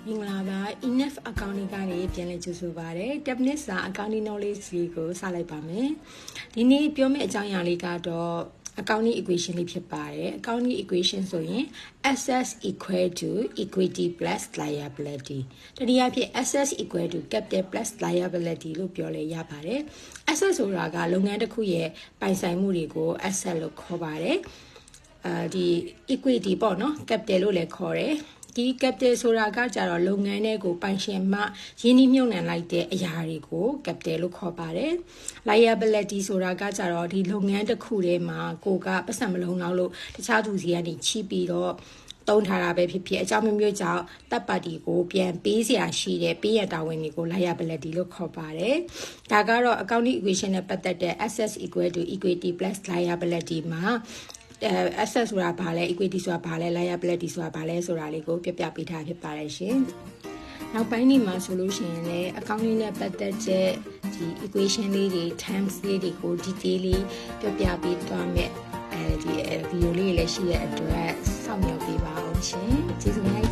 မင်္ဂလာပါ enough accounting ကနေပြန်လည်ကြိုဆိုပါရစေ Techniques စာ accounting knowledge ကိုစလိုက်ပါမယ်ဒီနေ့ပြောမယ့်အကြောင်းအရာလေးကတော့ accounting equation လေးဖြစ်ပါတယ် accounting equation ဆိုရင် assets equal to equity plus liability တနည်းအားဖြင့် assets equal to capital plus liability လို့ပြောလဲရပါတယ် asset ဆိုတာကလုပ်ငန်းတစ်ခုရဲ့ပိုင်ဆိုင်မှုတွေကို asset လို့ခေါ်ပါတယ်ဒီ equity ပေါ့နော် capital လို့လည်းခေါ်တယ်ဒီ capital ဆိုတာကကြတော့လုပ်ငန်းတွေကိုပိုင်ရှင်မှရင်းနှီးမြှုပ်နှံလိုက်တဲ့အရာတွေကို capital လို့ခေါ်ပါတယ် liability ဆိုတာကကြတော့ဒီလုပ်ငန်းတစ်ခုထဲမှာကိုကပတ်စံမလုံးလောက်လို့တခြားသူစီကနေချီးပြီးတော့တုံးထားတာပဲဖြစ်ဖြစ်အကြောင်းမျိုးကြောင့်တပ်ပါတီကိုပြန်ပေးစရာရှိတဲ့ပေးရတာဝန်တွေကို liability လို့ခေါ်ပါတယ်ဒါကတော့ accounting equation နဲ့ပတ်သက်တဲ့ assets equal to equity plus liability မှာasset ဆိုတာဘာလဲ equity ဆိုတာဘာလဲ liability ဆိုတာဘာလဲဆိုတာလေးကိုပြပြပေးထားဖြစ်ပါတယ်ရှင်နောက်ပိုင်းဒီမှာဆိုလို့ရှိရင်လည်း accounting နဲ့ပတ်သက်တဲ့ဒီ equation လေးတွေ terms လေးတွေကို detail လေးပြပြပေးသွားမယ်ဒီ video လေးလည်းရှိတဲ့အတွက်စောင့်မျှော်ပေးပါအောင်ရှင်ကျေးဇူးများ